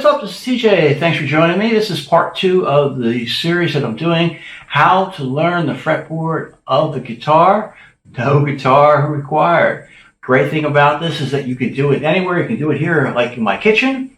up? This is TJ. Thanks for joining me. This is part 2 of the series that I'm doing, how to learn the fretboard of the guitar. No guitar required. Great thing about this is that you can do it anywhere. You can do it here, like in my kitchen.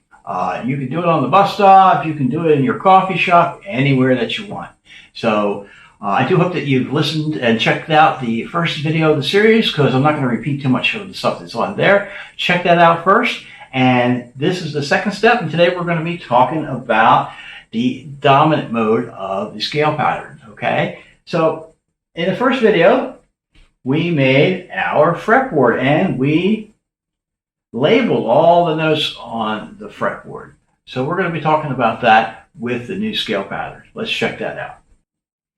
You can do it on the bus stop. You can do it in your coffee shop, anywhere that you want. So I do hope that you've listened and checked out the first video of the series, because I'm not going to repeat too much of the stuff that's on there. Check that out first. And this is the second step, and today we're going to be talking about the dominant mode of the scale patterns, okay? So in the first video, we made our fretboard and we labeled all the notes on the fretboard. So we're going to be talking about that with the new scale patterns. Let's check that out.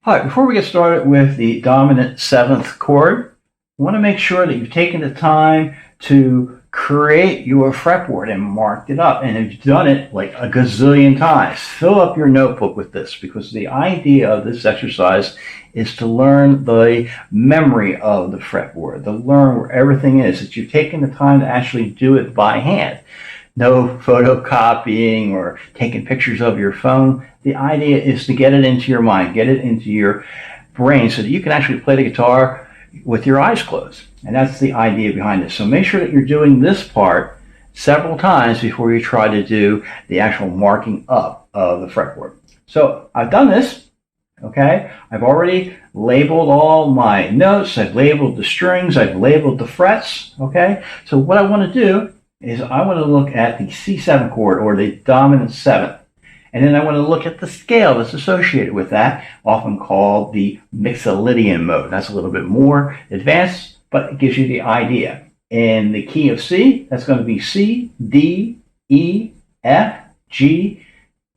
All right, before we get started with the dominant 7th chord, I want to make sure that you've taken the time to create your fretboard and marked it up. And if you've done it like a gazillion times, fill up your notebook with this, because the idea of this exercise is to learn the memory of the fretboard, to learn where everything is, that you've taken the time to actually do it by hand. No photocopying or taking pictures of your phone. The idea is to get it into your mind, get it into your brain, so that you can actually play the guitar with your eyes closed. And that's the idea behind this. So make sure that you're doing this part several times before you try to do the actual marking up of the fretboard. So I've done this, okay? I've already labeled all my notes. I've labeled the strings. I've labeled the frets, okay? So what I want to do is I want to look at the C7 chord, or the dominant 7th. And then I want to look at the scale that's associated with that, often called the Mixolydian mode. That's a little bit more advanced, but it gives you the idea. In the key of C, that's going to be C, D, E, F, G,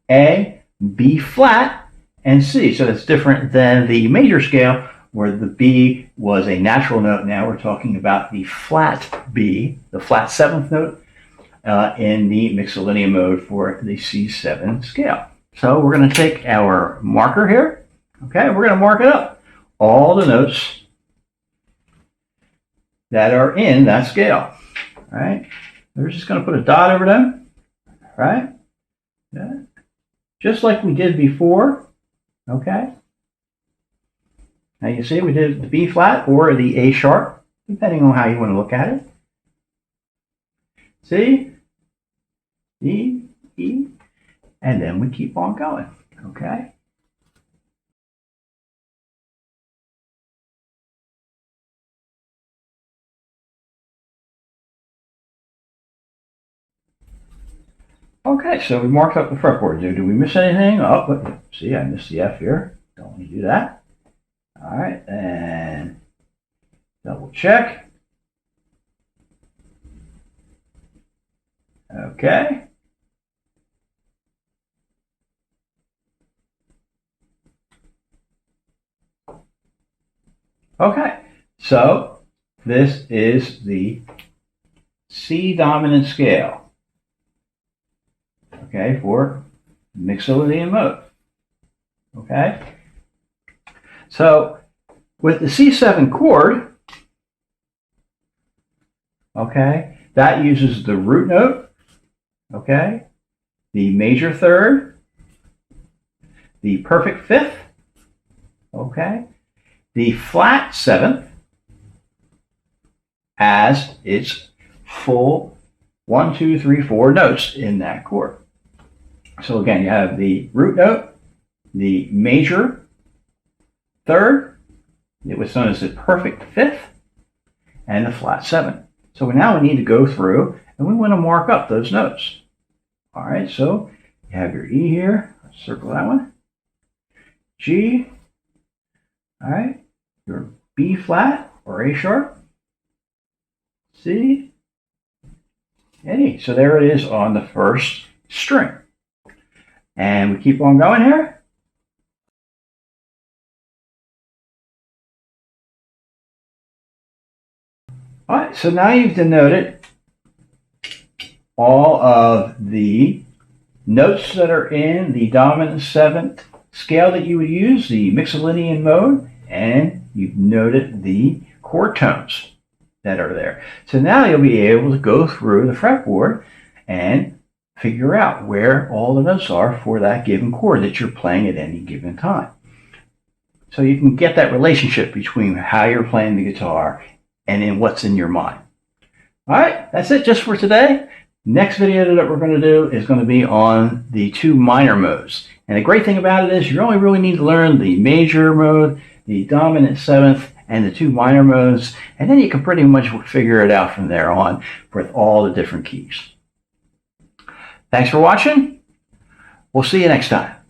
A, B flat, and C. So that's different than the major scale, where the B was a natural note. Now we're talking about the flat B, the flat 7th note, in the Mixolydian mode for the C7 scale. So we're going to take our marker here, okay? We're going to mark it up, all the notes that are in that scale, all right? We're just going to put a dot over them, right? Yeah. Just like we did before, okay? Now you see we did the B flat or the A sharp, depending on how you want to look at it. See? E, E, and then we keep on going, okay? Okay, so we marked up the fretboard. Do we miss anything? Oh, but see, I missed the F here. Don't want to do that. All right, and double check. Okay. Okay, so this is the C dominant scale, okay, for Mixolydian mode, okay? So with the C7 chord, okay, that uses the root note, okay, the major third, the perfect 5th, okay, the flat 7th as its full 1, 2, 3, 4 notes in that chord. So again, you have the root note, the major third, it was known as the perfect 5th, and the flat 7th. So now we need to go through and we want to mark up those notes. All right, so you have your E here, let's circle that one, G, all right, your B flat or A sharp, C, and E. So there it is on the first string. And we keep on going here. All right, so now you've denoted all of the notes that are in the dominant 7th scale that you would use, the Mixolydian mode, and you've noted the chord tones that are there. So now you'll be able to go through the fretboard and figure out where all the notes are for that given chord that you're playing at any given time. So you can get that relationship between how you're playing the guitar and in what's in your mind. All right, that's it just for today. Next video that we're going to do is going to be on the 2 minor modes. And the great thing about it is you only really need to learn the major mode, the dominant 7th, and the 2 minor modes, and then you can pretty much figure it out from there on with all the different keys. Thanks for watching. We'll see you next time.